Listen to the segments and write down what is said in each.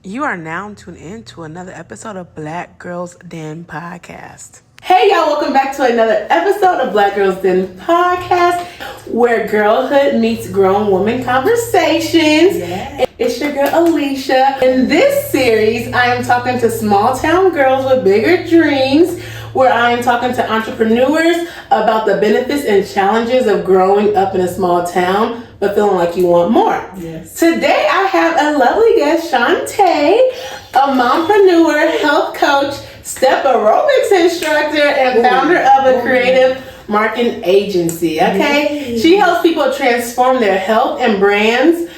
You are now tuned in to another episode of Black Girls Den Podcast. Hey y'all, welcome back to another episode of Black Girls Den Podcast, where girlhood meets grown woman conversations. Yeah. It's your girl Alicia. In this series, I am talking to small town girls with bigger dreams, where I am talking to entrepreneurs about the benefits and challenges of growing up in a small town, but feeling like you want more. Yes. Today, I have a lovely guest, Shantae, a mompreneur, health coach, step aerobics instructor, and founder of a creative marketing agency. Okay, she helps people transform their health and brands,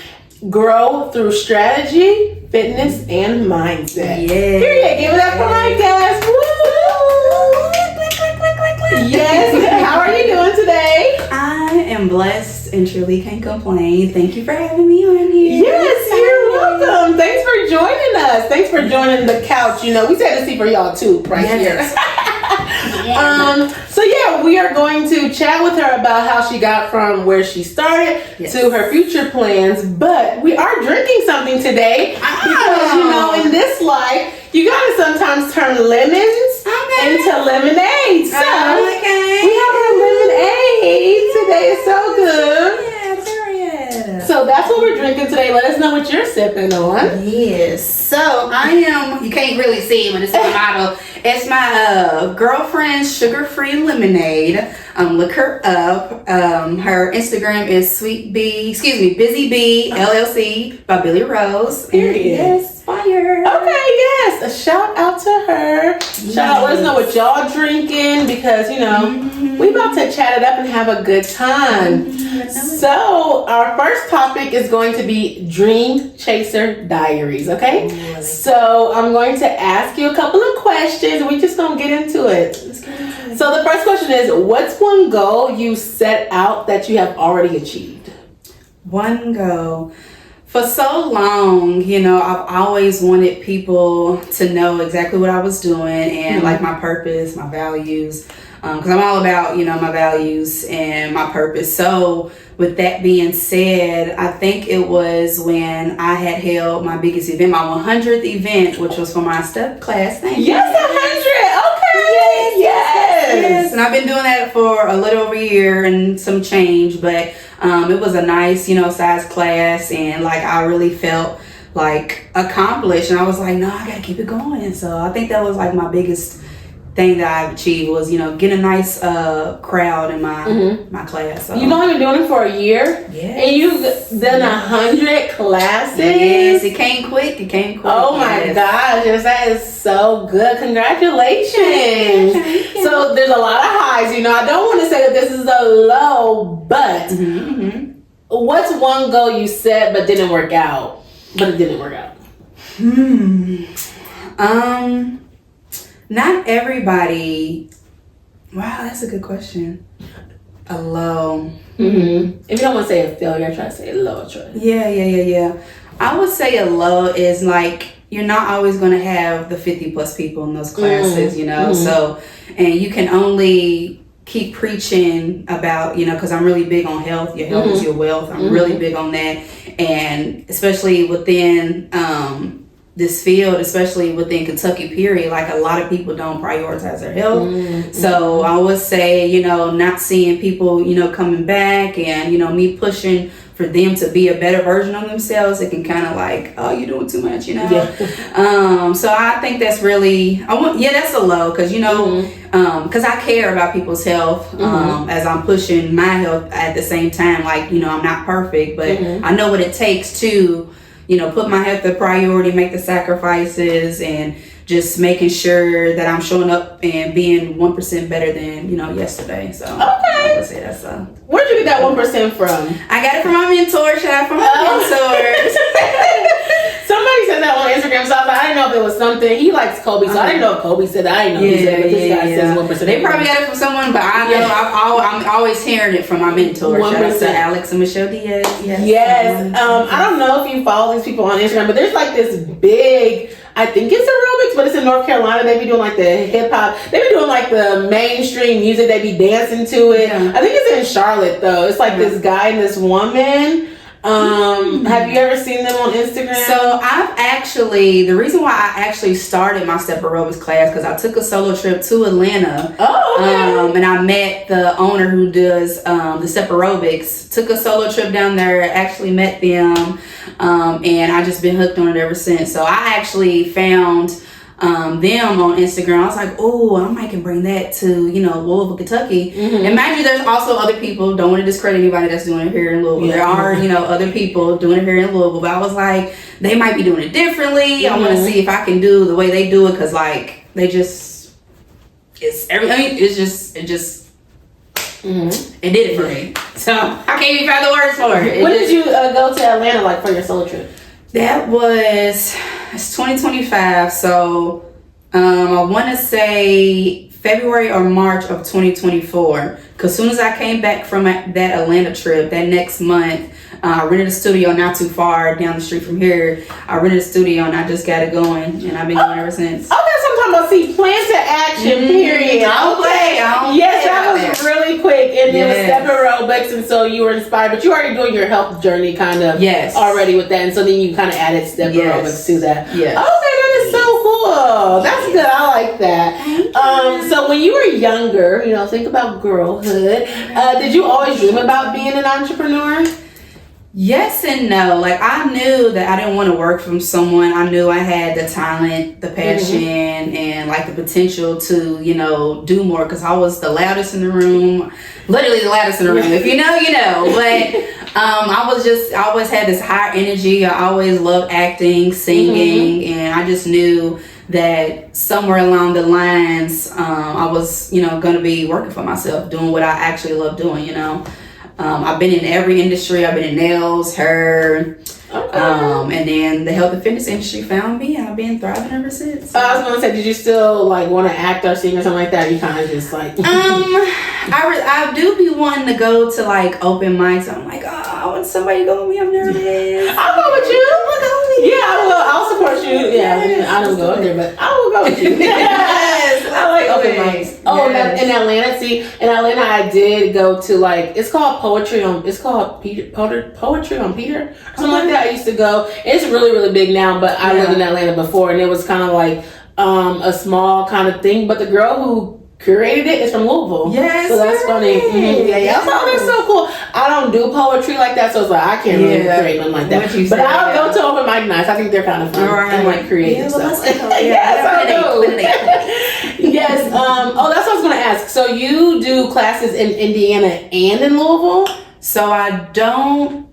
grow through strategy, fitness, and mindset. Yeah. Period. Give it up for my guest. Woo! Yes. How are you doing today? I am blessed and truly can't complain. Thank you for having me on here. Yes, you're welcome. Thanks for joining us. Thanks for joining the couch. You know, we said to see for y'all too, right here. So we are going to chat with her about how she got from where she started to her future plans. But we are drinking something today because you know, in this life, you gotta sometimes turn lemons into lemonade. So we have a lemonade today. It's so good. So that's what we're drinking today. Let us know what you're sipping on. Yes. So I am, you can't really see it, but it's my motto. It's my girlfriend's sugar-free lemonade. Look her up. Her Instagram is Busy Bee LLC by Billy Rose. Period. Yes, fire. Okay, yes. A shout out to her. Shout out, let us know what y'all drinking because, you know, we about to chat it up and have a good time. So our first topic is going to be Dream Chaser Diaries, okay? So I'm going to ask you a couple of questions and we just gonna get into it. So the first question is, what's one goal you set out that you have already achieved? One goal. For so long, you know, I've always wanted people to know exactly what I was doing and like my purpose, my values, because I'm all about, you know, my values and my purpose. So with that being said, I think it was when I had held my biggest event, my 100th event, which was for my step class. Yes, 100. Okay. Yes. And I've been doing that for a little over a year and some change, but it was a nice, you know, size class, and like I really felt like accomplished, and I was like, no, I gotta keep it going. And so I think that was like my biggest thing that I've achieved was, you know, get a nice crowd in my class. So. You've only been doing it for a year? Yes. And you've done 100 classes? Yes, it came quick. Oh my gosh, yes, that is so good. Congratulations. So there's a lot of highs, you know. I don't want to say that this is a low, but what's one goal you set but didn't work out? Not everybody. Wow, that's a good question. A low. If you don't want to say a failure, try to say a low choice. Yeah. I would say a low is like you're not always going to have the 50 plus people in those classes, you know. So, and you can only keep preaching about, you know, because I'm really big on health. Your health is your wealth. I'm really big on that, and especially within this field, especially within Kentucky, period, like a lot of people don't prioritize their health. So I would say, you know, not seeing people, you know, coming back and, you know, me pushing for them to be a better version of themselves, it can kind of like, oh, you're doing too much, you know? So I think that's really, that's a low, because, you know, because I care about people's health as I'm pushing my health at the same time. Like, you know, I'm not perfect, but I know what it takes to, you know, put my health a priority, make the sacrifices, and just making sure that I'm showing up and being 1% better than, you know, yesterday. So I would say that's a. Where'd you get that 1% from? I got it from my mentor. Shout out from my mentors. Somebody said that on Instagram, so I didn't know if it was something. He likes Kobe, so I didn't know if Kobe said that. I didn't know he said it, but this guy says 1%. They probably got it from someone, but I know I'm always hearing it from my mentor. 1%. Shout out to Alex and Michelle Diaz. Yes. I don't know if you follow these people on Instagram, but there's like this big, I think it's aerobics, but it's in North Carolina. They be doing like the hip hop. They be doing like the mainstream music. They be dancing to it. I think it's in Charlotte though. It's like this guy and this woman. Have you ever seen them on Instagram? So the reason why I actually started my step aerobics class, because I took a solo trip to Atlanta. Oh, okay. And I met the owner who does the step aerobics. Took a solo trip down there, actually met them, and I just been hooked on it ever since. So I actually found them on Instagram. I was like, oh, I can bring that to, Louisville, Kentucky. And mind you, there's also other people, don't want to discredit anybody that's doing it here in Louisville. There are, other people doing it here in Louisville, but I was like, they might be doing it differently. I want to see if I can do the way they do it, because like, it just it did it for me. So I can't even find the words for it. When did you go to Atlanta, like, for your solo trip? That was 2025, so I want to say February or March of 2024. Because as soon as I came back from that Atlanta trip, that next month, I rented a studio not too far down the street from here. I rented a studio and I just got it going, and I've been going ever since. Okay, so I'm talking about, plan to action, period. Yes, that was really quick. And it was step aerobics, and so you were inspired, but you were already doing your health journey kind of already with that, and so then you kind of added step aerobics to that. Yes. Okay, that is so cool. That's good. I like that. So when you were younger, think about girlhood. Did you always dream about being an entrepreneur? Yes and no. Like, I knew that I didn't want to work from someone. I knew I had the talent, the passion, and like the potential to, do more, because I was the loudest in the room, literally the loudest in the room. If you know, you know. But I always had this high energy. I always loved acting, singing, and I just knew that somewhere along the lines, I was, going to be working for myself, doing what I actually love doing, I've been in every industry. I've been in nails, hair, and then the health and fitness industry found me. I've been thriving ever since. I was gonna say, did you still like want to act or sing or something like that? Or you kind of just like I do be wanting to go to like open mics. I'm like, I want somebody to go with me. I'm nervous. I'll go with you. Yeah, I will. I'll support you. Yeah, I don't go up there, but I will go with you. Yes, I like open mics. Oh, in Atlanta, in Atlanta, I did go to like, it's called Poetry on Peter, something like that. I used to go. It's really, really big now, but I lived in Atlanta before, and it was kind of like a small kind of thing. But the girl who curated it is from Louisville. Yes, so that's funny. Yeah. So that's so cool. I don't do poetry like that, so it's like I can't really create them like that. But I'll go to open mic nights. I think they're kind of fun and like creative stuff. Yes, I do. Yes. Oh, that's what I was going to ask. So you do classes in Indiana and in Louisville? So I no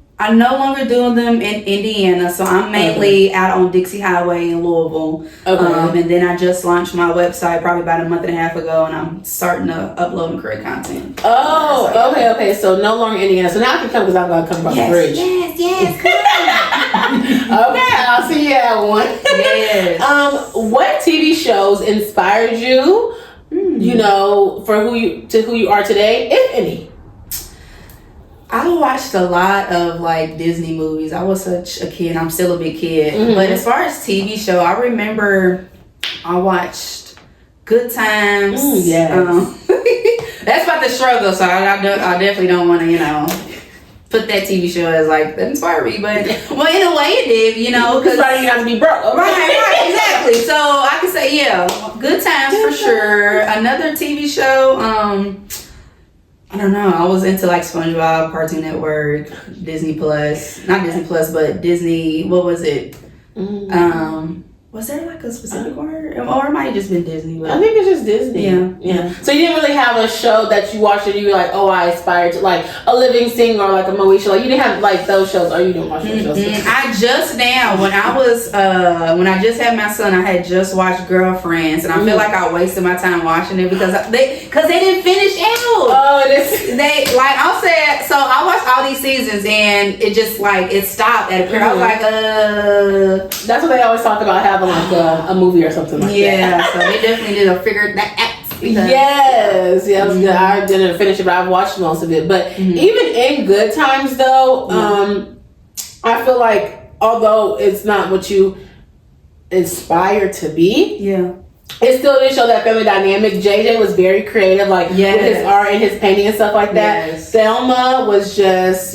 longer do them in Indiana, so I'm mainly out on Dixie Highway in Louisville. Okay. And then I just launched my website probably about a month and a half ago, and I'm starting to upload and create content. Oh, okay. So no longer Indiana. So now I can come because I'm going to come across the bridge. Yes. Okay, I'll see you at one. Yes. What TV shows inspired you, for who you are today, if any? I watched a lot of like Disney movies. I was such a kid. I'm still a big kid. But as far as TV show, I remember I watched Good Times. That's about the struggle, so I definitely don't want to, put that TV show as like that inspired me. But well, in a way it did, because you have to be broke. Okay. Right, exactly. So I can say, Good Times for sure. Another TV show, I don't know. I was into like SpongeBob, Cartoon Network, Disney Plus. Not Disney Plus, but Disney. What was it? Was there like a specific word? Or it might have just been Disney. I think it's just Disney. Yeah. So you didn't really have a show that you watched and you were like, oh, I aspired to, like a Living Singer or like a Moesha. Like you didn't have like those shows, or you didn't watch those shows? I just now, when I just had my son, I had just watched Girlfriends, and I feel like I wasted my time watching it because they didn't finish out. Oh, so I watched all these seasons and it just like it stopped at a period. I was like, that's what they always talk about, having like a movie or something like that. Yeah, so they definitely did a figure that out. Yes, it was good. I didn't finish it, but I've watched most of it. But even in Good Times, though, I feel like although it's not what you aspire to be, it still did show that family dynamic. JJ was very creative, like with his art and his painting and stuff like that. Thelma was just,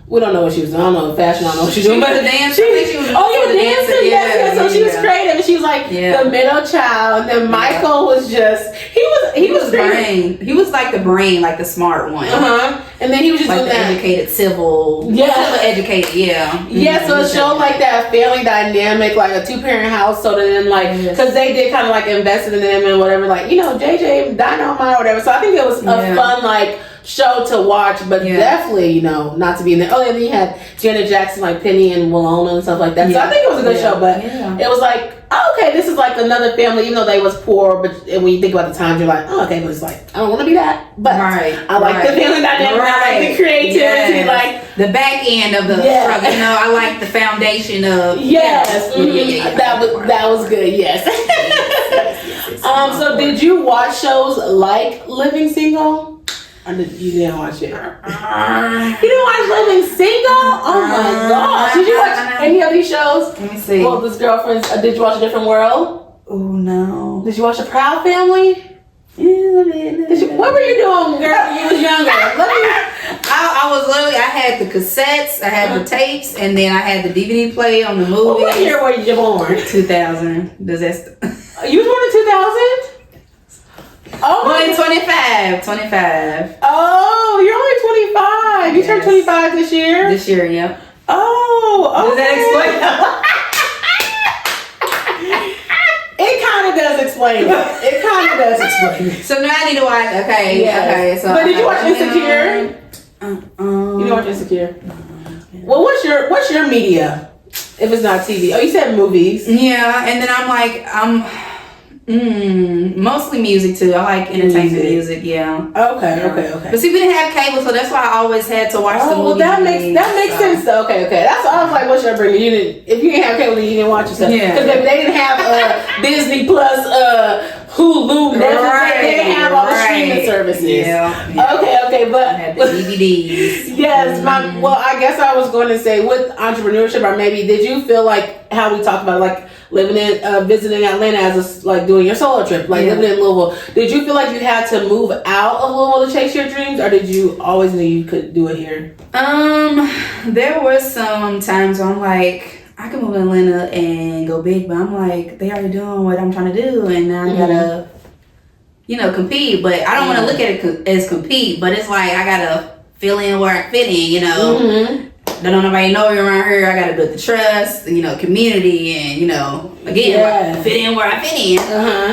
we don't know what she was doing. I don't know fashion. I don't know what she was doing. But But the dance. she was dancer. Yes. So she was creative. And she was like the middle child. And then Michael was just he was brain. He was like the brain, like the smart one. And then he was just like doing the that educated civil. Civil educated. Yeah. Yeah. So it showed like that family dynamic, like a 2-parent household, and then like because they did kind of like invested in them and whatever, like JJ Dynamite or whatever. So I think it was a fun like show to watch, but definitely not to be in there. Oh, and then you had Janet Jackson, like Penny and Walona and stuff like that. So I think it was a good show, but it was like, oh, okay, this is like another family, even though they was poor. But when you think about the times, you're like, oh, okay, but it's like I don't want to be that, but I like the family dynamic, I like the creativity, like the back end of the struggle. I like the foundation of that was good. Yes. So did you watch shows like Living Single? Or you didn't watch it? You didn't watch Living Single? Oh my gosh. Did you watch any of these shows? Let me see. Well, this girlfriend's, did you watch A Different World? Oh, no. Did you watch A Proud Family? What were you doing, girl, when you was younger? I was literally, I had the cassettes, I had the tapes, and then I had the DVD play on the movie. Well, what year were you born? 2000. Does that You was born in 2000? Oh, my 25. Oh, you're only 25. You turned 25 this year? This year, yep. Oh, okay. Does that explain? It kind of does explain it. So now I need to watch. Okay. Yes. Okay. So, but did you watch Insecure? You didn't watch Insecure. Well, what's your media? If it's not TV, you said movies. Yeah, and then I'm mostly music too. I like entertainment music. Yeah. Okay. But see, we didn't have cable, so that's why I always had to watch the movie. Well, that makes sense. Though. Okay. That's why I was like, what's your bringing? If you didn't have cable, you didn't watch yourself. Yeah. Because they didn't have Disney Plus, Hulu, Netflix. They didn't have all the streaming services. Yeah. Okay, but I had the DVDs. Yes, well, I guess I was going to say with entrepreneurship, or maybe did you feel like how we talked about like living in visiting Atlanta as like doing your solo trip, like living in Louisville? Did you feel like you had to move out of Louisville to chase your dreams, or did you always knew you could do it here? There were some times where I'm like, I can move to Atlanta and go big, but I'm like, they already doing what I'm trying to do, and now I gotta, compete. But I don't want to look at it as compete, but it's like I gotta fill in where I fit in, Don't nobody know you around here. I gotta build the trust, community, and again, fit in where I fit in.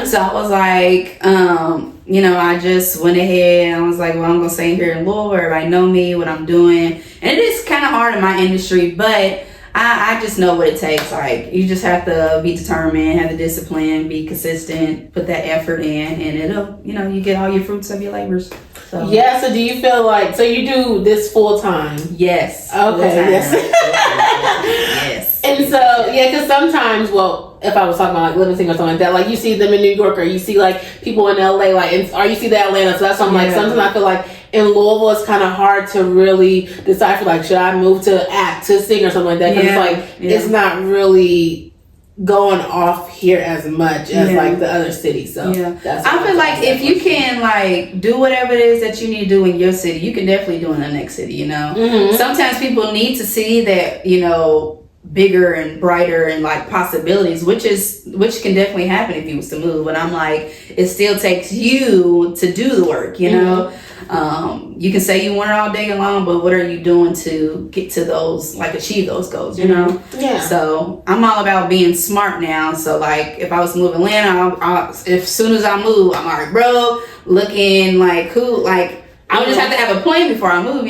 So I was like, I just went ahead and I was like, well, I'm gonna stay here in Louisville. Everybody know me, what I'm doing, and it is kind of hard in my industry, but I just know what it takes. Like, you just have to be determined, have the discipline, be consistent, put that effort in, and it'll, you get all your fruits of your labors. So. Yeah, so do you feel like, so you do this full time? Yes. Okay, yes. And so, because sometimes, if I was talking about like Living Single or something like that, like you see them in New York, or you see like people in LA, or you see the Atlanta, so that's why I'm like, sometimes I feel like in Louisville it's kind of hard to really decipher, like, should I move to act, to sing or something like that, because it's like, it's not really going off here as much as like the other cities. So that's I feel like if you can like do whatever it is that you need to do in your city, you can definitely do in the next city. Sometimes people need to see that bigger and brighter and like possibilities, which can definitely happen if you was to move. But I'm like, it still takes you to do the work. You can say you want it all day long, but what are you doing to get to those, like achieve those goals, So I'm all about being smart now. So like if I was to move to Atlanta, as soon as I move, I'm already broke, looking like I would just have to have a plan before I move,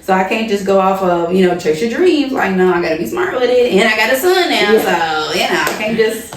So I can't just go off of, chase your dreams. Like, no, I gotta be smart with it. And I got a son now, so, I can't just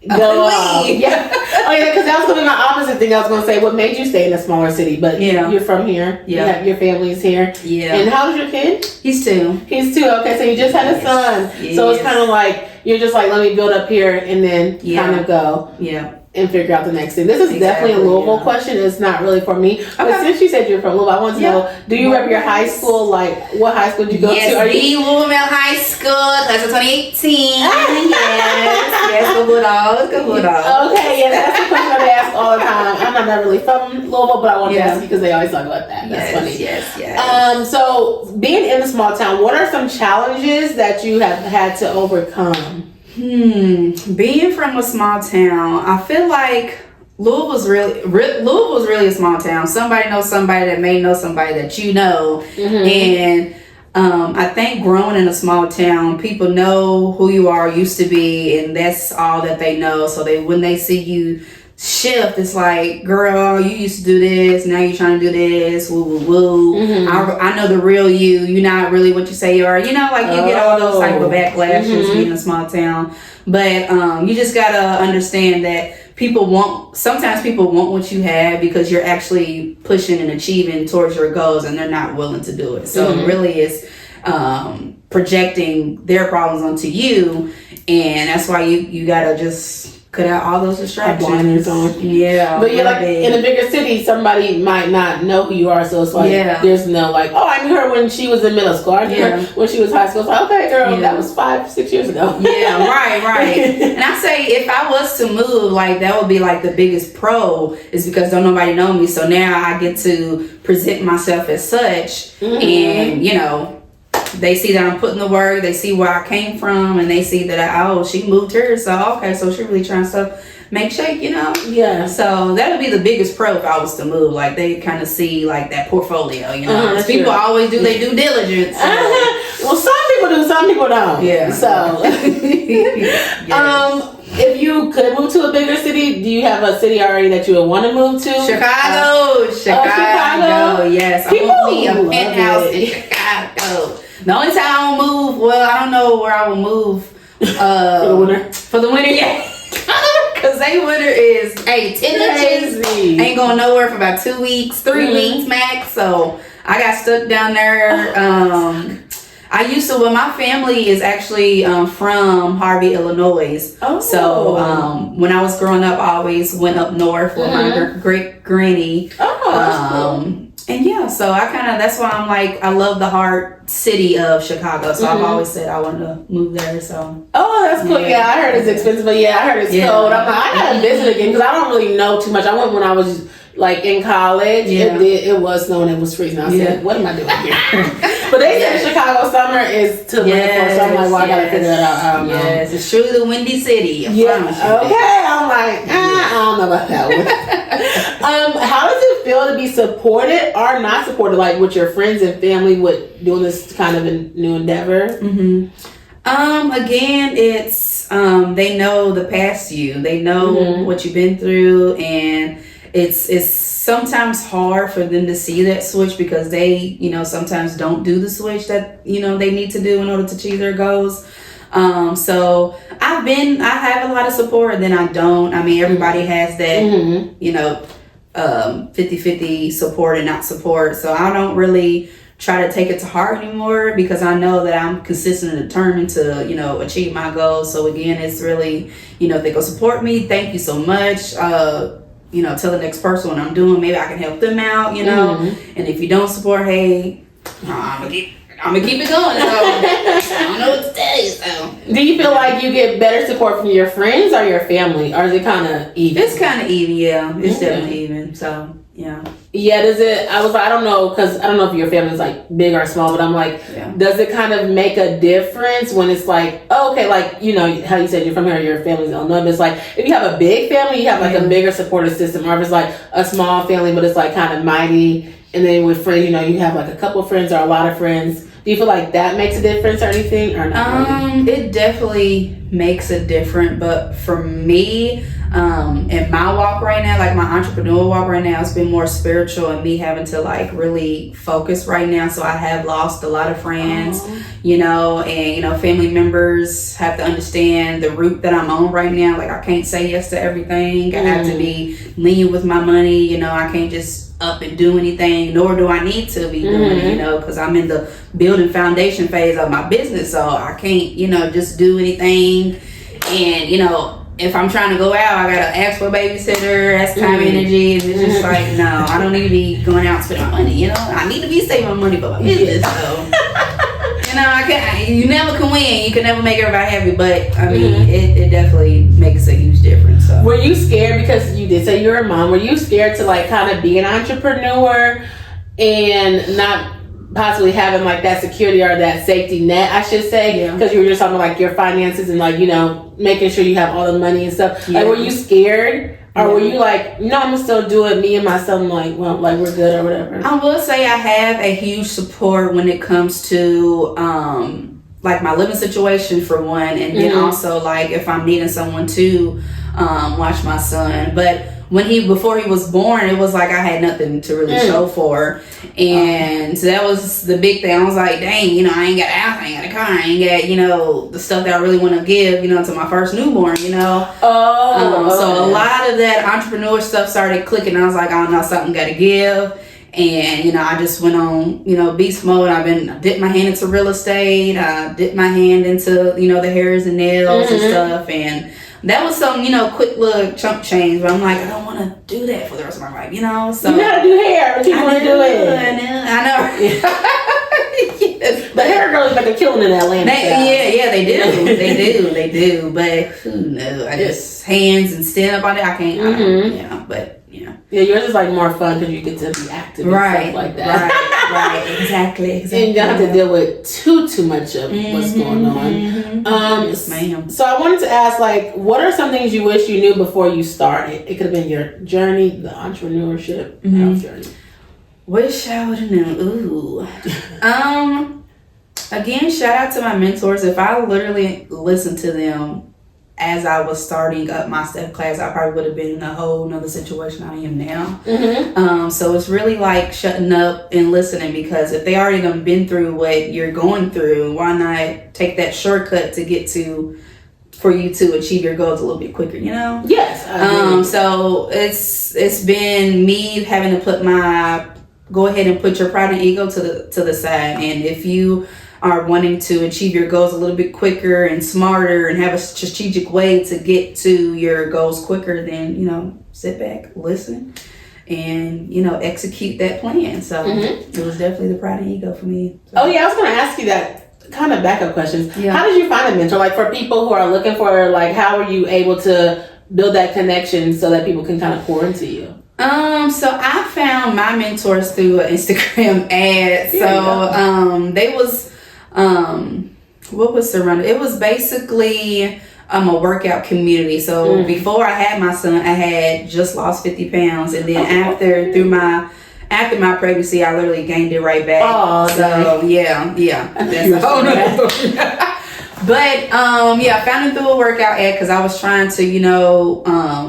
go off. Because that was going to be my opposite thing. I was going to say, what made you stay in a smaller city? But you're from here. Yeah. Your family's here. Yeah. And how old's your kid? He's 2. He's 2. Okay, so you just had a son. Yes. So it's kind of like, you're just like, let me build up here and then kind of go. Yeah. And figure out the next thing. This is definitely a Louisville question. It's not really for me. But since you said you're from Louisville, I want to know, do you rep your high school? Like, what high school did you go to? Yes, Louisville High School, class of 2018. Yes, go Bulldog. Let's go Bulldog. Okay, yeah, that's the question they ask all the time. I'm not really from Louisville, but I want to ask you because they always talk about that. That's funny. Yes. So being in a small town, what are some challenges that you have had to overcome? Being from a small town, I feel like Louisville's really a small town. Somebody knows somebody that may know somebody that you know, and I think growing in a small town, people know who you are, used to be, and that's all that they know. So when they see you shift, it's like, girl, you used to do this, now you're trying to do this, woo woo woo. I know the real you. You're not really what you say you are. You know, like you get all those type of backlashes being in a small town. But you just gotta understand that sometimes people want what you have because you're actually pushing and achieving towards your goals, and they're not willing to do it. So it really is projecting their problems onto you, and that's why you gotta just cut out all those distractions. Yeah. But yeah, like in a bigger city, somebody might not know who you are, so it's like there's no like, oh, I knew her when she was in middle school. I knew her when she was high school. It's like, okay, girl, that was 5-6 years ago. Yeah, right. And I say if I was to move, like that would be like the biggest pro, is because don't nobody know me. So now I get to present myself as such, and you know, they see that I'm putting the work, they see where I came from, and they see that she moved here, so okay, so she really trying to make shake, you know? Yeah. So that would be the biggest pro if I was to move. Like they kind of see like that portfolio, you know? People always do their due diligence. So. Well, some people do, some people don't. Yeah. So, if you could move to a bigger city, do you have a city already that you would want to move to? Chicago. Yes. People I want me a penthouse in Chicago. The only time I won't move, well, I don't know where I will move. For the winter, yeah. Because winter is 10 inches. Ain't going nowhere for about 2 weeks, 3 weeks max. So I got stuck down there. My family is actually from Harvey, Illinois. Oh. So when I was growing up, I always went up north with my great granny. Oh, that's cool. And yeah, so that's why I'm like, I love the heart city of Chicago. So I've always said I wanted to move there. So. Oh, that's cool. Yeah, I heard it's expensive, but I heard it's cold. I'm like, I gotta visit again because I don't really know too much. I went when I was like in college. Yeah. It was snowing. It was freezing. I said, what am I doing here? But they said Chicago summer is to live for. So I'm like, well, I gotta figure that out. I don't know. Yes, it's truly the windy city. Okay. I'm like, I don't know about that one. How does it feel to be supported or not supported, like with your friends and family, with doing this kind of a new endeavor? Again, it's they know the past you. They know what you've been through, and it's sometimes hard for them to see that switch because they, sometimes don't do the switch that, they need to do in order to achieve their goals. So I have a lot of support, and then I don't. I mean, everybody has that, 50-50 support and not support. So I don't really try to take it to heart anymore because I know that I'm consistent and determined to, achieve my goals. So again, it's really, if they go support me, thank you so much. Tell the next person what I'm doing. Maybe I can help them out, And if you don't support, hey, I'm gonna keep it going. So I don't know what to tell you. So do you feel like you get better support from your friends or your family, or is it kind of even? It's kind of even, yeah. It's definitely even. So yeah. Yeah. Does it? I don't know, because I don't know if your family is like big or small, but I'm like, does it kind of make a difference when it's like, okay, like how you said you're from here, your family's in Illinois, but it's like if you have a big family, you have like a bigger supportive system, or if it's like a small family, but it's like kind of mighty, and then with friends, you have like a couple friends or a lot of friends. Do you feel like that makes a difference or anything, or not? It definitely makes a difference, but for me, in my walk right now, like my entrepreneur walk right now, it's been more spiritual and me having to like really focus right now. So I have lost a lot of friends, and family members have to understand the route that I'm on right now. Like I can't say yes to everything. I have to be lenient with my money. I can't just up and do anything, nor do I need to be doing it, because I'm in the building foundation phase of my business, so I can't, just do anything. And if I'm trying to go out, I gotta ask for a babysitter, ask time, energy, and it's just like, no, I don't need to be going out and spending my money. I need to be saving my money for my business. So I can't. You never can win. You can never make everybody happy, but I mean, it definitely makes a you scared, because you did say you're a mom, were you scared to like kind of be an entrepreneur and not possibly having like that security or that safety net, I should say, because you were just talking about like your finances and like, you know, making sure you have all the money and stuff. Like, were you scared? Or were you like, no, I'm gonna still do it, me and my son, like, well, like we're good or whatever? I will say I have a huge support when it comes to like my living situation for one, and then also like if I'm needing someone to watch my son. But before he was born, it was like I had nothing to really show for. And so that was the big thing. I was like, dang, you know, I ain't got a house, I ain't got a car, I ain't got, you know, the stuff that I really want to give, you know, to my first newborn, you know. So a lot of that entrepreneur stuff started clicking. I was like, I don't know, something got to give. And, you know, I just went on, you know, beast mode. I dipped my hand into real estate. I dipped my hand into, you know, the hairs and nails and stuff. And that was some, you know, quick little chump change. But I'm like, I don't want to do that for the rest of my life, you know? So you gotta do hair, but you want to do it. I know. Yes, the hair girls make a killing in Atlanta. They do. But who knows? I just hands and stand up on it. I can't, you know, but. Yeah, yours is like more fun because you get to be active and stuff like that. Right, exactly. And you don't have to deal with too much of what's going on. Yes, ma'am. So I wanted to ask, like, what are some things you wish you knew before you started? It could have been your journey, the entrepreneurship health journey. Wish I would have known. Ooh. Again, shout out to my mentors. If I literally listened to them as I was starting up my step class, I probably would have been in a whole nother situation I am now. So it's really like shutting up and listening, because if they already done been through what you're going through, why not take that shortcut to get to, for you to achieve your goals a little bit quicker, you know? Yes. So it's been me having to go ahead and put your pride and ego to the side. And if you are wanting to achieve your goals a little bit quicker and smarter and have a strategic way to get to your goals quicker, then, you know, sit back, listen, and, you know, execute that plan. So it was definitely the pride and ego for me. So. Oh yeah, I was going to ask you that kind of backup questions. Yeah. How did you find a mentor? Like, for people who are looking for, like, how were you able to build that connection so that people can kind of pour into you? So I found my mentors through an Instagram ad. So they was what was the run? It was basically a workout community. So before I had my son, I had just lost 50 pounds, and then after my pregnancy, I literally gained it right back. Oh, so yeah, that's a whole nother story. But I found it through a workout ad because I was trying to, you know,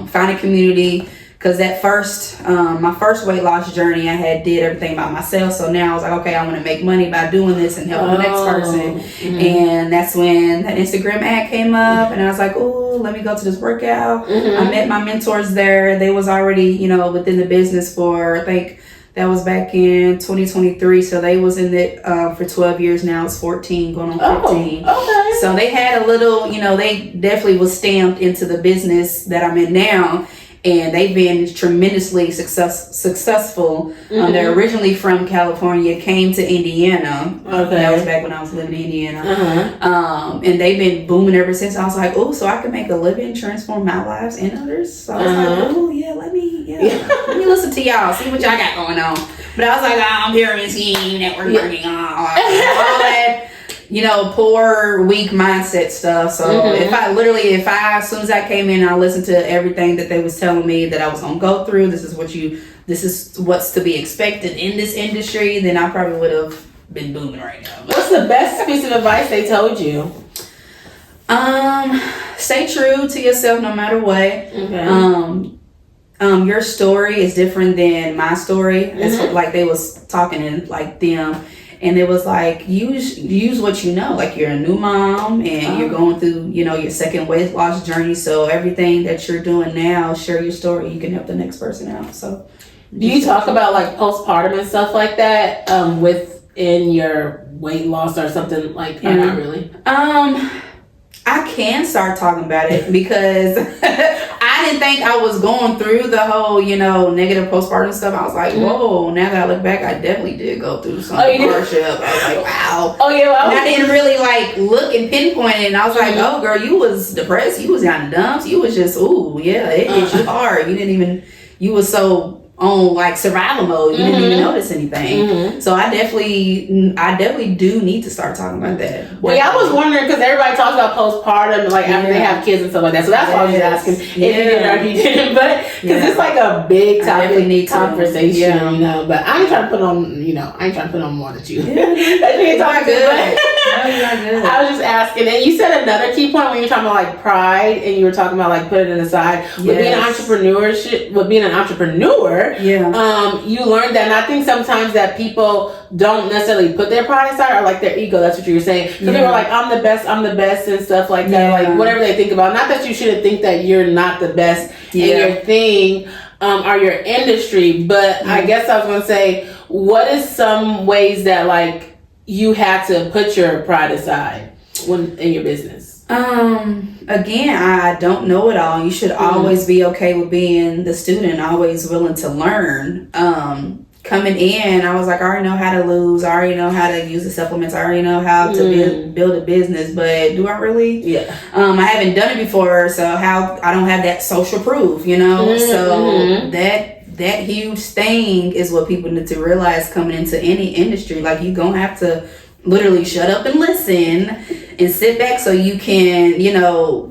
find a community. Because at first, my first weight loss journey, I did everything by myself. So now I was like, okay, I want to make money by doing this and help the next person. And that's when that Instagram ad came up, and I was like, oh, let me go to this workout. I met my mentors there. They was already, you know, within the business for, I think that was back in 2023. So they was in it for 12 years now. It's 14, going on 15. Okay. So they had a little, you know, they definitely was stamped into the business that I'm in now. And they've been tremendously successful. They're originally from California, came to Indiana. Okay. That was back when I was living in Indiana. And they've been booming ever since. I was like, oh, so I can make a living, transform my lives and others. So I was like, oh, yeah, let me listen to y'all, see what y'all got going on. But I was like, I'm pyramid network marketing, all that. You know, poor, weak mindset stuff. So if I, as soon as I came in, I listened to everything that they was telling me that I was going to go through. This is what's to be expected in this industry, then I probably would have been booming right now. What's the best piece of advice they told you? Stay true to yourself no matter what. Your story is different than my story. It's like they was talking in like them. And it was like, use what you know. Like, you're a new mom and you're going through, you know, your second weight loss journey. So everything that you're doing now, share your story. You can help the next person out. So do you talk about like postpartum and stuff like that within your weight loss or something like that? Not really. I can start talking about it because I I didn't think I was going through the whole, negative postpartum stuff. I was like, whoa, now that I look back, I definitely did go through some hardship. I was like, wow. Oh, yeah. Well, and I didn't really like look and pinpoint it. And I was like, oh, girl, you was depressed. You was down in the dumps. You was just, ooh, yeah, it hit you hard. You was so on like survival mode. You didn't even notice anything. So I definitely do need to start talking about that. Well, yeah, I was wondering because everybody talks about postpartum, like after they have kids and stuff like that. So that's why I was just asking if you did or if you didn't. But because it's like a big topic conversation, But I ain't trying to put on, I ain't trying to put on more than you. That you ain't talking good. I was just asking, and you said another key point when you're talking about like pride, and you were talking about like putting it aside. With being an entrepreneur. You learned that, and I think sometimes that people don't necessarily put their pride aside or like their ego. That's what you were saying. Because they were like, I'm the best and stuff like that. Like whatever they think about. Not that you shouldn't think that you're not the best in your thing or your industry, but I guess I was going to say, what is some ways that like you had to put your pride aside in your business? Again, I don't know it all. You should always be okay with being the student, always willing to learn. Coming in, I was like, I already know how to lose. I already know how to use the supplements. I already know how to build a business, but do I really? Yeah. I haven't done it before, so I don't have that social proof, So that huge thing is what people need to realize coming into any industry. Like, you gonna have to literally shut up and listen and sit back so you can,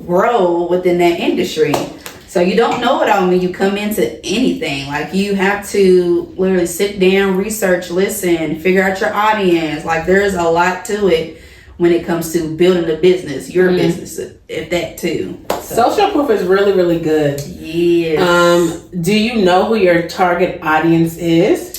grow within that industry. So you don't know it all when you come into anything. Like, you have to literally sit down, research, listen, figure out your audience. Like, there's a lot to it when it comes to building a business, your business, if that too. So. Social proof is really, really good. Yes. Do you know who your target audience is?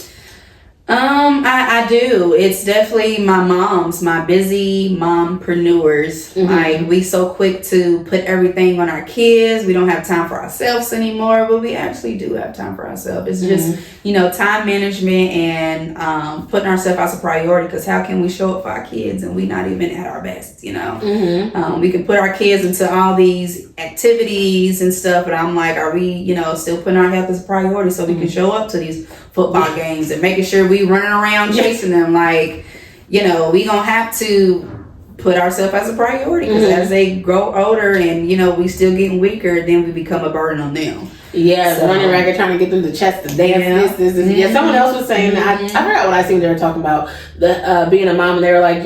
I do. It's definitely my busy mompreneurs. Like, we so quick to put everything on our kids. We don't have time for ourselves anymore, but we actually do have time for ourselves. It's just, time management and putting ourselves as a priority, because how can we show up for our kids and we not even at our best, We can put our kids into all these activities and stuff, but I'm like, are we, still putting our health as a priority so we can show up to these football games and making sure we running around chasing them? Like, we gonna have to put ourselves as a priority, because as they grow older and we still getting weaker, then we become a burden on them. Running ragged, trying to get them to chest to dance, this. Yeah, someone else was saying that. I forgot what I seen they were talking about the being a mom, and they were like,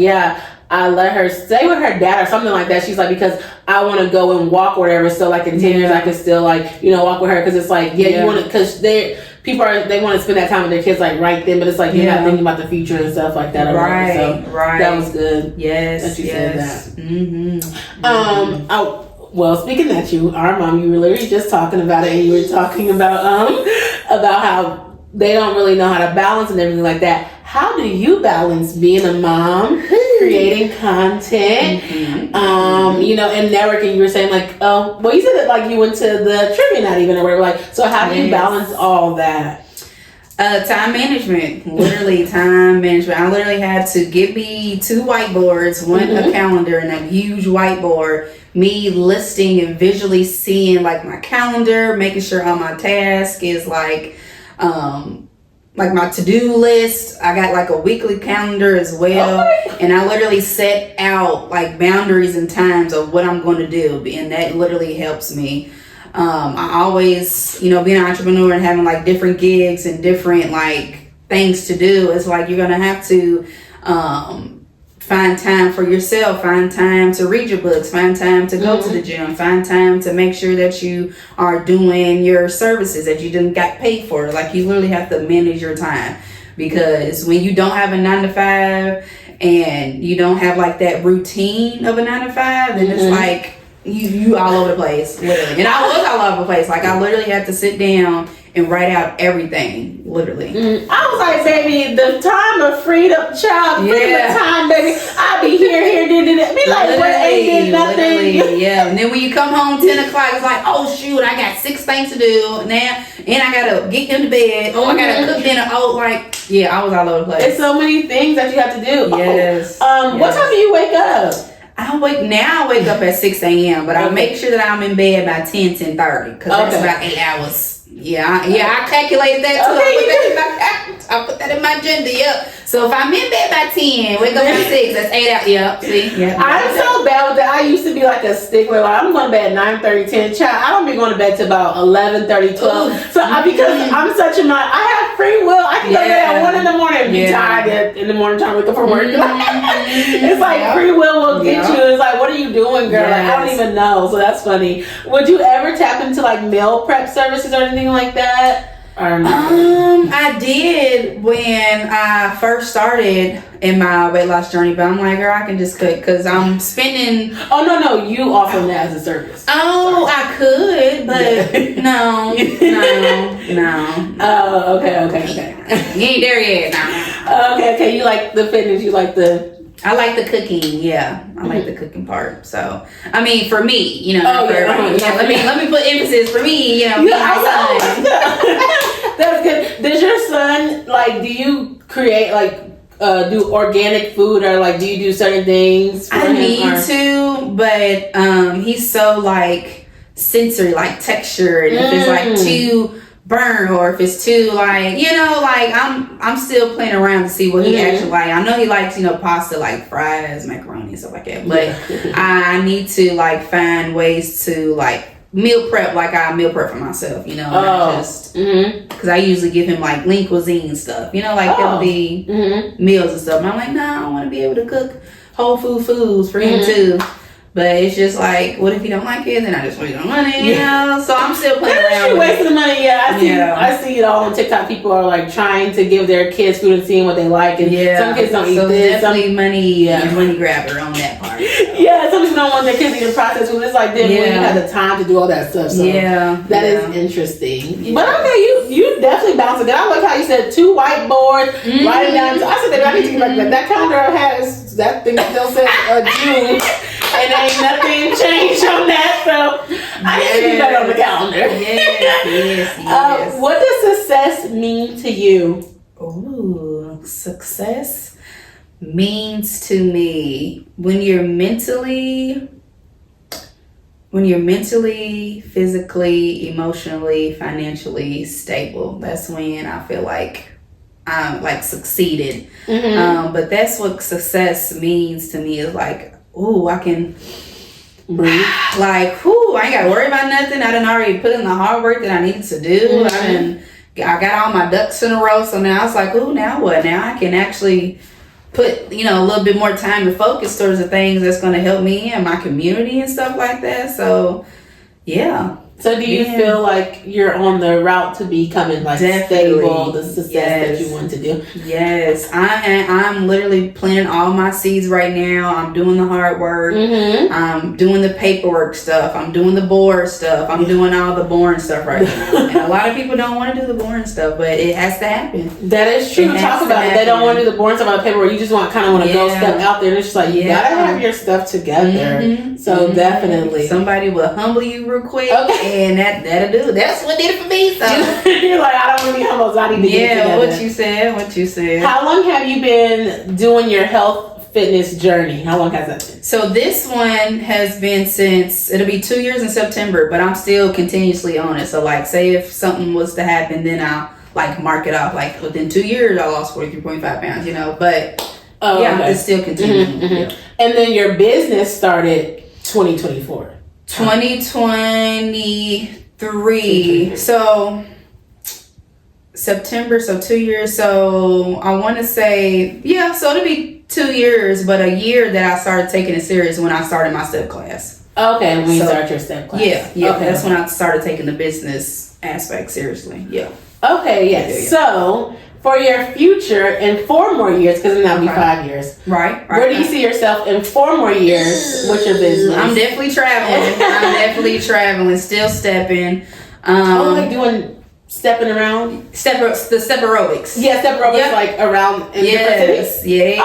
I let her stay with her dad or something like that. She's like, because I want to go and walk or whatever. So like in 10 years, I could still like, walk with her. Because it's like, you want to, because they want to spend that time with their kids like right then. But it's like, you're not thinking about the future and stuff like that. Right. So that was good. Yes. That you said that. Well, speaking that our mom, you were literally just talking about it, and you were talking about how they don't really know how to balance and everything like that. How do you balance being a mom, creating content, and networking? You were saying like, you said that like you went to the trivia night even, or whatever. Like, so how do you balance all that? Time management, literally time management. I literally had to give me 2 whiteboards, one a calendar and a huge whiteboard, me listing and visually seeing like my calendar, making sure all my task is like my to-do list. I got like a weekly calendar as well. And I literally set out like boundaries and times of what I'm going to do. And that literally helps me. I always, being an entrepreneur and having like different gigs and different like things to do, it's like you're going to have to find time for yourself, find time to read your books, find time to go to the gym, find time to make sure that you are doing your services that you didn't got paid for. Like, you literally have to manage your time, because when you don't have a 9-to-5 and you don't have like that routine of a 9-to-5, then it's like you all over the place, literally. And I was all over the place. Like, I literally had to sit down and write out everything, literally. I was like, baby, the time of freedom, child, freedom time, baby. I be here, be like, what ain't did nothing. Yeah, and then when you come home 10 o'clock, it's like, oh shoot, I got 6 things to do now, and I gotta get him to bed. Oh, I gotta cook dinner. Oh, like, I was all over the place. It's so many things that you have to do. Yes. What time do you wake up? I wake up at 6 a.m., but I make sure that I'm in bed by 10:30 because that's about 8 hours. Yeah, I calculated that too. I put that in my agenda. Yep. So if I'm in bed by 10, wake up at 6, that's 8 hours. Yep. See? Yep. I'm so bad with that. I used to be like a stickler. Like, I'm going to bed at 9:30, 10. Child, I don't be going to bed till about 11:30, 12. So because I'm such a mind, I have free will. I can go to bed at 1 in the morning and be tired in the morning trying to wake up from work. It's like free will get you. It's like, what are you doing, girl? Like, I don't even know. So that's funny. Would you ever tap into like meal prep services or anything like that? I did when I first started in my weight loss journey, but I'm like, girl, I can just cook because I'm spending. Oh no, you offer that as a service. Oh, I could, but no. Oh, okay. You ain't there yet. No. Okay. You like the fitness. You like the. I like the cooking, I like the cooking part. So, I mean, for me, for everybody. Let me put emphasis for me, me and my son. That's good. Does your son, like, do you create, like, do organic food or, like, do you do certain things for him? I need to, but he's so, like, sensory, like, texture, and if it's, like, too burn or if it's too like I'm still playing around to see what he actually like. I know he likes pasta, like fries, macaroni and stuff like that, but I need to like find ways to like meal prep like I meal prep for myself, not just because I usually give him like lean cuisine stuff, like healthy meals and stuff, and I'm like, I want to be able to cook whole food foods for him too. But it's just like, what if you don't like it? Then I just waste my money, So I'm still playing around. You're wasting the money, I see it all on TikTok. People are like trying to give their kids food and seeing what they like, and some kids don't eat this. Definitely money grabber on that part. Some people don't want their kids to eat the processed food. It's like when you have the time to do all that stuff. So that is interesting. Yeah. But okay, you definitely bounce it. I like how you said 2 whiteboards, writing down. I said I need to get back to that. That calendar has that thing still says June. And ain't nothing changed on that, so I need to be better on the calendar. Yes. What does success mean to you? Ooh, success means to me when you're mentally, physically, emotionally, financially stable. That's when I feel like I'm like succeeded. But that's what success means to me, is like, ooh, I can breathe. Like, I ain't got to worry about nothing. I done already put in the hard work that I needed to do. I got all my ducks in a row. So now it's like, ooh, now what? Now I can actually put, a little bit more time and focus towards the things that's going to help me and my community and stuff like that. So, yeah. So do you feel like you're on the route to becoming like stable, the success that you want to do? Yes, I'm literally planting all my seeds right now. I'm doing the hard work. I'm doing the paperwork stuff. I'm doing the board stuff. I'm doing all the boring stuff right now. And a lot of people don't want to do the boring stuff, but it has to happen. That is true. Talk about it. They don't want to do the boring stuff on the paperwork. You just want to go step out there, and it's just like you gotta have your stuff together. So definitely, somebody will humble you real quick. Okay. And that'll do. That's what did it for me. So you're like, I don't want to be humble, so I need to get it together. What you said. How long have you been doing your health fitness journey? How long has that been? So this one has been since, it'll be 2 years in September, but I'm still continuously on it. So like, say if something was to happen, then I'll like mark it off. Like within 2 years, I lost 43.5 pounds, but it's still continuing. And then your business started 2024. 2023. So September, so 2 years. So I want to say, so it'll be 2 years, but a year that I started taking it serious when I started my step class. Okay, when you start your step class. Yeah. Okay. That's when I started taking the business aspect seriously. Yeah. Okay, yes. So for your future in 4 more years, because that'll be 5 years. Right. Where do you see yourself in 4 more years with your business? I'm definitely traveling. Still stepping. Like doing stepping around? The step aerobics. Yeah, step aerobics like around in different cities? Yes.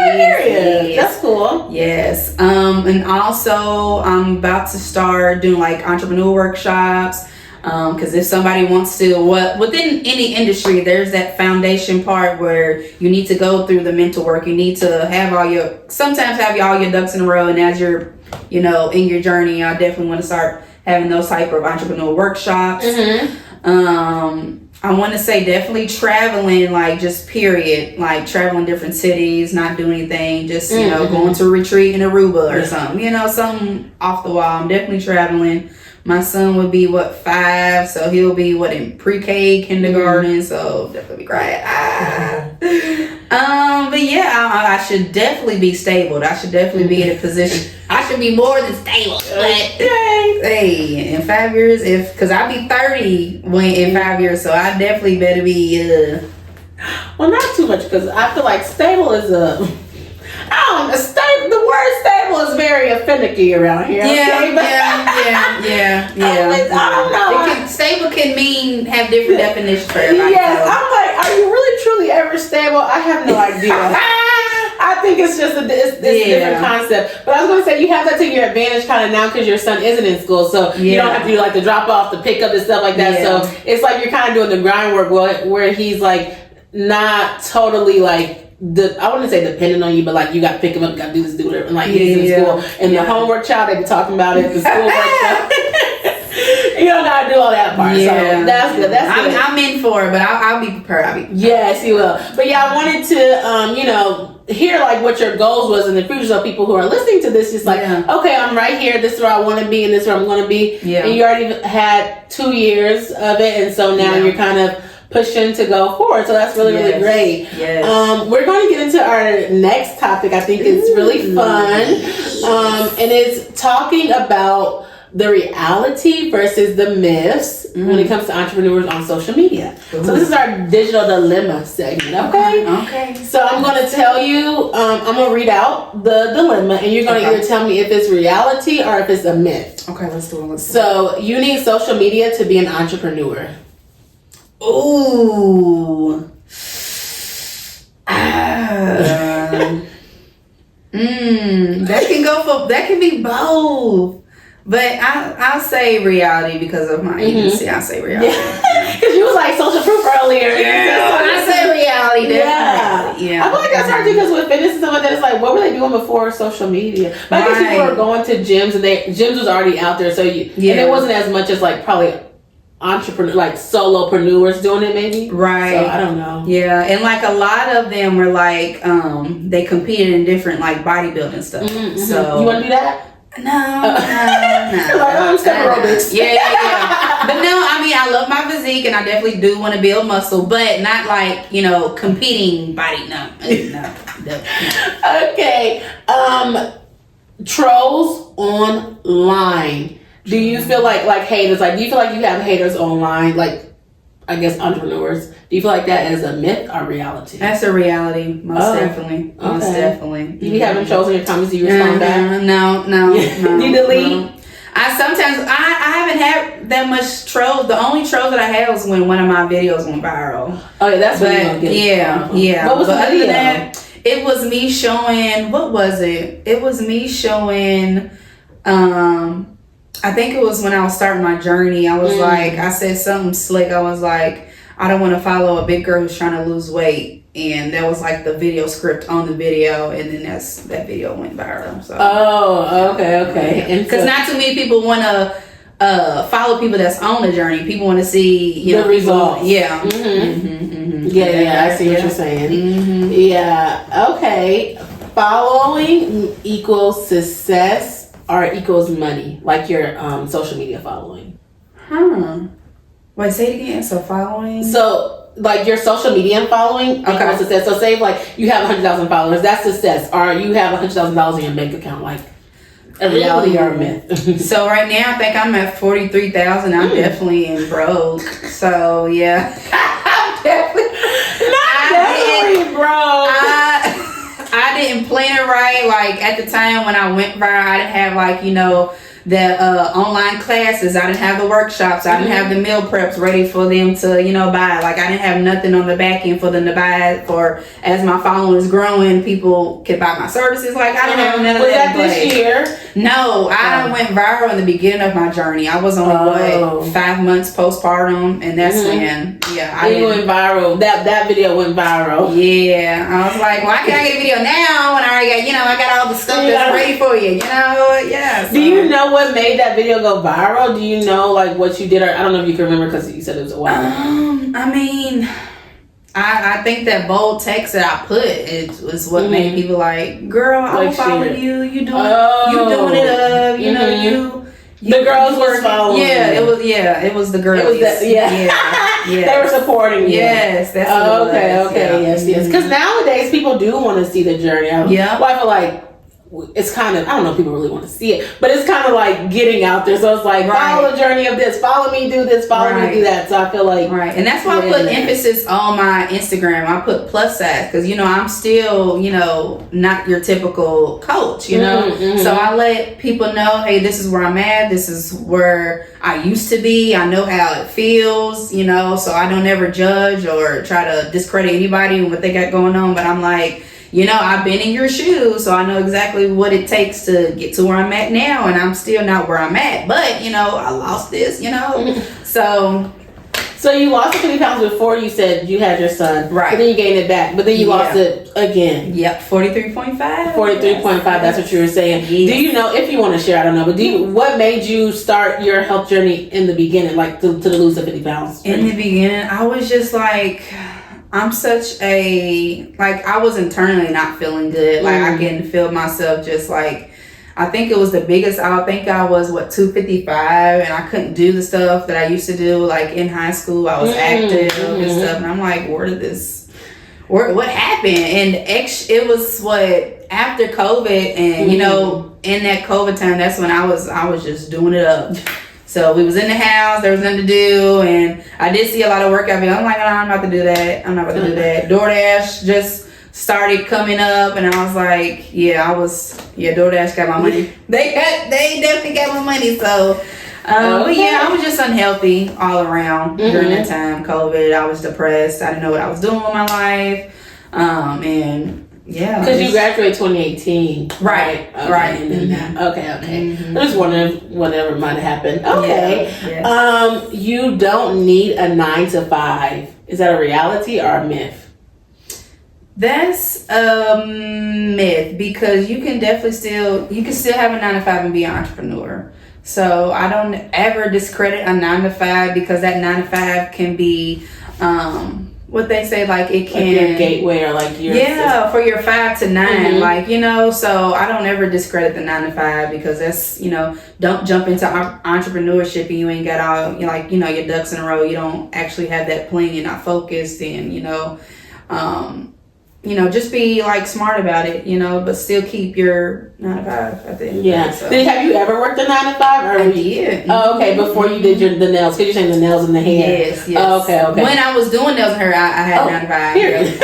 Yes. That's cool. Yes. And also I'm about to start doing like entrepreneur workshops. Because if somebody wants to, within any industry, there's that foundation part where you need to go through the mental work. You need to have all your ducks in a row. And as you're, in your journey, I definitely want to start having those type of entrepreneur workshops. I want to say definitely traveling, like just period, like traveling different cities, not doing anything, just, going to a retreat in Aruba or something, something off the wall. I'm definitely traveling. My son would be 5, so he'll be in pre-K, kindergarten, so definitely crying. But yeah, I should definitely be stable. I should definitely be in a position. I should be more than stable. But hey, in 5 years, because I'll be 30 in 5 years, so I definitely better be. Well, not too much, because I feel like stable is the word stable is very finicky around here. Yeah. I don't know. Stable can mean have different definitions for everybody. Yes, so. I'm like, are you really truly ever stable? I have no idea. I think it's just a different concept. But I was going to say, you have that to your advantage kind of now because your son isn't in school. So you don't have to do like the drop off, the pick up and stuff like that. Yeah. So it's like you're kind of doing the grind work where he's like not totally like, I wouldn't say dependent on you, but like you got to pick him up, you got to do this, do whatever. And like he's in school. And the homework child, they be talking about it, the schoolwork stuff. You don't gotta do all that part. Yeah. So that's good. That's good. I'm in for it, but I'll be prepared. Yes, you will. But yeah, I wanted to, hear like what your goals was in the future, so people who are listening to this, just like, okay, I'm right here. This is where I want to be, and this is where I'm going to be. Yeah. And you already had 2 years of it, and so now you're kind of pushing to go forward. So that's really, really great. Yes. We're going to get into our next topic. I think it's really fun, and it's talking about the reality versus the myths when it comes to entrepreneurs on social media. So this is our digital dilemma segment, okay? So I'm going to tell you, I'm going to read out the dilemma, and you're going to either tell me if it's reality or if it's a myth. Okay, let's do it. So you need social media to be an entrepreneur. Ooh. That can be both. But I'll say reality because of my agency. I'll say reality. Because you was like social proof earlier. Yeah, I say reality. Yeah. I feel like that's hard because with fitness and stuff like that, it's like, what were they doing before social media? But I guess people were going to gyms and gyms was already out there. So and it wasn't as much as like probably entrepreneur, like solopreneurs doing it maybe. Right. So I don't know. Yeah. And like a lot of them were like, they competed in different like bodybuilding stuff. So you want to do that? No. I'm aerobics. Yeah. But no, I mean, I love my physique and I definitely do want to build muscle, but not like, competing body. No. Okay. Trolls online. Do you feel like haters, do you feel like you have haters online, like, I guess entrepreneurs? Do you feel like that is a myth or reality? That's a reality, most definitely. Most definitely. Do you have them trolls in your comments? Do you respond back? No. You delete? No. I haven't had that much trolls. The only troll that I had was when one of my videos went viral. Oh yeah, that's what you're gonna get. Yeah. What was the video? It was me showing, what was it? It was me showing, I think it was when I was starting my journey. I was like, I said something slick. I was like, I don't want to follow a big girl who's trying to lose weight. And that was like the video script on the video. And then that video went viral. So. Oh, okay. Because not too many people want to follow people that's on the journey. People want to see the results. Yeah. Yeah, I see what you're saying. Yeah, okay. Following equals success or equals money, like your social media following. Wait, say it again. So following. So like your social media following equals success. So say like you have 100,000 followers, that's success. Or you have $100,000 in your bank account, like a reality or a myth. So right now I think I'm at 43,000. I'm definitely in broke. So yeah, I'm definitely broke. I didn't plan it right. Like at the time when I went viral, I didn't have the online classes. I didn't have the workshops. I didn't have the meal preps ready for them to, buy. Like, I didn't have nothing on the back end for them to buy. For as my following is growing, people could buy my services. Like, I didn't have none of was that. Was that this year? No, I went viral in the beginning of my journey. I was only 5 months postpartum, and that's when I went viral. That video went viral. Yeah, I was like, why can't I get a video now when I already got, I got all the stuff that's ready for you, Yeah. So. Do you know what made that video go viral? Do you know like what you did? Or I don't know if you can remember because you said it was a while. I mean, I think that bold text that I put it was what made people like, girl, I'll follow you. You doing it up. The girls were following. Yeah, it was the girls. Yeah. They were supporting you. Yes, that's what it was. Okay, yes. Because nowadays people do want to see the journey. Yeah. Well, I feel like it's kind of, I don't know if people really want to see it, but it's kind of like getting out there. So it's like, follow the journey of this, follow me, do this, follow me, do that. So I feel like. Right. And that's why I put emphasis on my Instagram. I put plus size because, I'm still, not your typical coach, So I let people know, hey, this is where I'm at. This is where I used to be. I know how it feels, so I don't ever judge or try to discredit anybody and what they got going on. But I'm like, I've been in your shoes, so I know exactly what it takes to get to where I'm at now, and I'm still not where I'm at. But, I lost this, So you lost the 50 pounds before you said you had your son. Right. But then you gained it back. But then you lost it again. Yep, 43.5. 43.5, that's what you were saying. Yes. Do you know, if you want to share, I don't know, but what made you start your health journey in the beginning, like to lose the 50 pounds? In the beginning, I was just like... I'm such I was internally not feeling good. Like, I can feel myself just like, I think it was the biggest, I think I was 255, and I couldn't do the stuff that I used to do. Like, in high school, I was active and stuff. And I'm like, what happened? And it was after COVID, and in that COVID time, that's when I was just doing it up. So we was in the house, there was nothing to do, and I did see a lot of workout videos. I'm like, no, I'm not about to do that. I'm not about to do that. DoorDash just started coming up, and I was like, DoorDash got my money. They definitely got my money. So, but I was just unhealthy all around during that time. COVID, I was depressed. I didn't know what I was doing with my life, and. Yeah, because you graduated 2018, right? Okay, right. Okay. I just wondered whatever might have happened. Okay, yes. You don't need a 9 to 5. Is that a reality or a myth? That's a myth, because you can still have a 9 to 5 and be an entrepreneur. So I don't ever discredit a 9 to 5, because that 9 to 5 can be what they say, like it can like your gateway, or like your for your 5 to 9, so I don't ever discredit the 9 to 5, because that's don't jump into entrepreneurship and you ain't got all your ducks in a row. You don't actually have that plan, you're not focused, and just be smart about it, but still keep your 9 to 5 at the end. Yeah. So. Have you ever worked a 9 to 5? Or I did. Oh, okay. Before you did the nails, because you're saying the nails and the hair. Yes. Oh, okay. When I was doing nails and hair, I had 9 to 5. Period.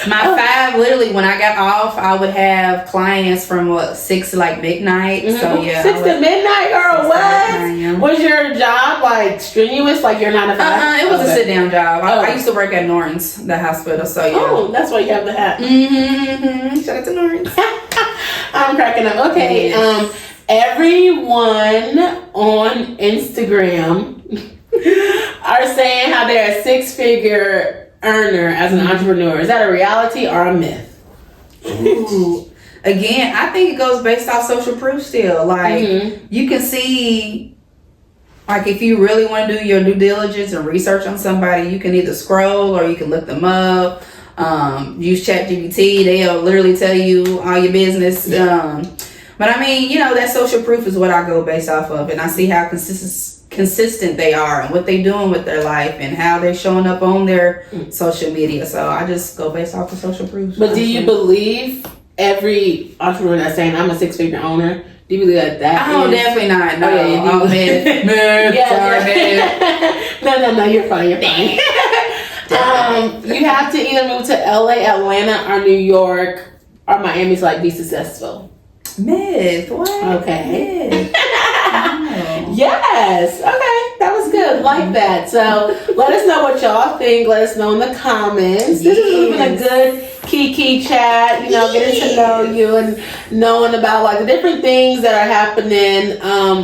My 5, literally, when I got off, I would have clients from 6 to midnight. So 6 to midnight, girl. What? Was your job strenuous? Like your 9 to 5? It was a sit down job. I used to work at Norton's, the hospital. So Oh, that's why you have the hat. Shout out to Norton's. I'm cracking up. Okay. Yes. Everyone on Instagram are saying how they're a 6-figure earner as an entrepreneur. Is that a reality or a myth? Ooh. Again, I think it goes based off social proof still. You can see, if you really want to do your due diligence and research on somebody, you can either scroll or you can look them up. Use ChatGPT. They'll literally tell you all your business. But I mean, that social proof is what I go based off of, and I see how consistent they are and what they're doing with their life and how they're showing up on their social media. So I just go based off the social proof. But do you believe every entrepreneur that's saying I'm a 6-figure owner? Do you believe that? Oh, definitely not. No, No, you're fine. You're fine. You have to either move to LA, Atlanta, or New York, or Miami to be successful. Myth. What? Okay. Myth. Yes. Okay. That was good. Like that. So let us know what y'all think. Let us know in the comments. This has really been a good Kiki chat, getting to know you and knowing about like the different things that are happening.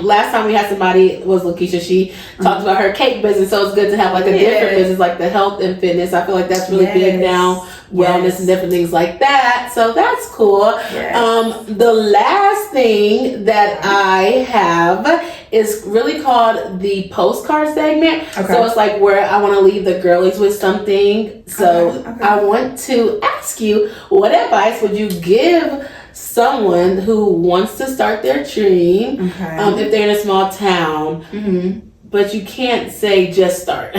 Last time we had somebody, was Lakeisha, she talked about her cake business, so it's good to have like a different business like the health and fitness. I feel like that's really big now, wellness and different things like that, so that's cool. The last thing that I have is really called the postcard segment. So it's like where I want to leave the girlies with something. So I want to ask you, what advice would you give someone who wants to start their dream if they're in a small town, but you can't say just start?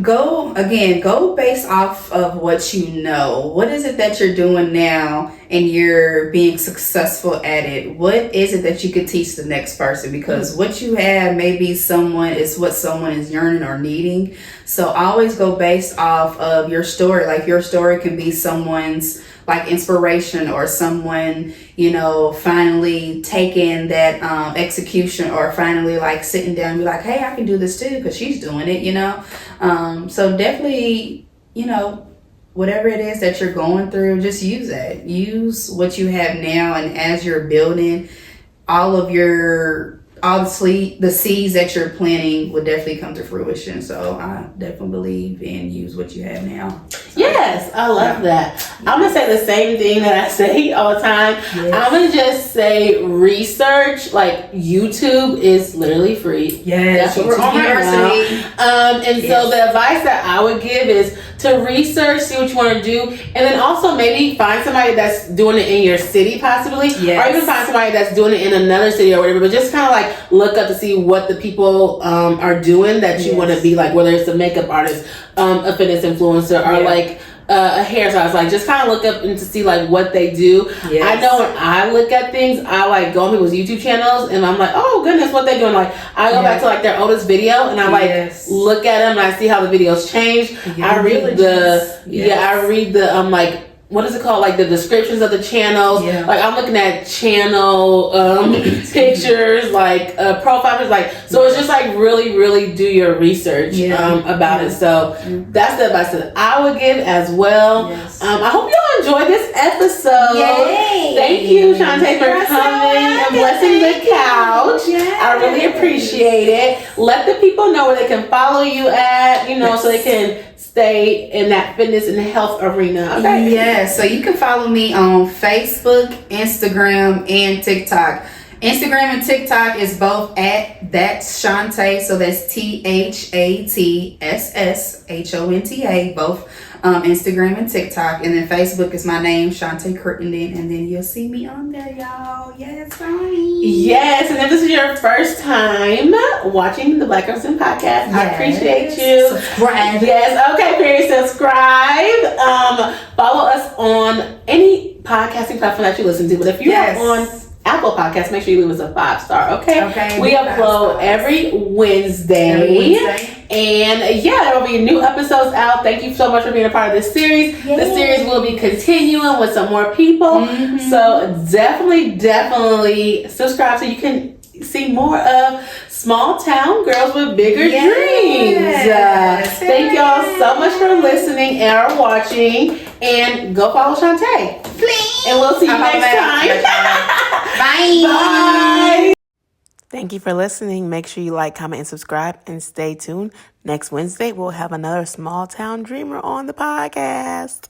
Go based off of what you know. What is it that you're doing now and you're being successful at it? What is it that you could teach the next person? Because what you have, maybe someone is what someone is yearning or needing. So always go based off of your story. Like your story can be someone's like inspiration, or someone, finally taking that execution, or finally like sitting down and be like, hey, I can do this too, because she's doing it, So definitely, whatever it is that you're going through, just use that. Use what you have now, and as you're building, all the seeds that you're planting will definitely come to fruition. So I definitely believe in use what you have now. Yes, I love that. I'm going to say the same thing that I say all the time. I'm going to just say research. Like YouTube is literally free. Yes, that's what we're on right now. So the advice that I would give is to research, see what you want to do, and then also maybe find somebody that's doing it in your city possibly, or even find somebody that's doing it in another city or whatever, but just kind of like look up to see what the people are doing that you want to be like, whether it's a makeup artist, a fitness influencer, or like a hairstylist. Like just kind of look up and to see like what they do. I know when I look at things, I like go on people's YouTube channels and I'm like, oh goodness, what they doing. Like I go back to like their oldest video and I like look at them and I see how the videos change. I read the like, what is it called? Like the descriptions of the channels. Like I'm looking at channel pictures, like profiles, like, so it's just like really, really do your research about it. So that's the advice that I would give as well. I hope y'all enjoyed this episode. Thank you, Shantae, for coming and blessing the couch. I really appreciate it. Let the people know where they can follow you at, so they can stay in that fitness and health arena. So you can follow me on Facebook, Instagram, and TikTok. Instagram and TikTok is both at That's Shantae, so that's ThatSSHonta, both Instagram and TikTok. And then Facebook is my name, Shantae Crittenden, and then you'll see me on there, y'all. Yes, and if this is your first time watching the Black Girls in Podcast, I appreciate you. Subscribe. Subscribe. Follow us on any podcasting platform that you listen to, but if you're on Apple Podcasts, make sure you leave us a 5-star, okay? We upload every Wednesday. And there will be new episodes out. Thank you so much for being a part of this series. The series will be continuing with some more people. So definitely subscribe so you can see more of small town girls with bigger dreams. Thank y'all so much for listening and watching. And go follow Shantae. And we'll see you next time. Bye. Thank you for listening. Make sure you like, comment, and subscribe, and stay tuned. Next Wednesday, we'll have another small town dreamer on the podcast.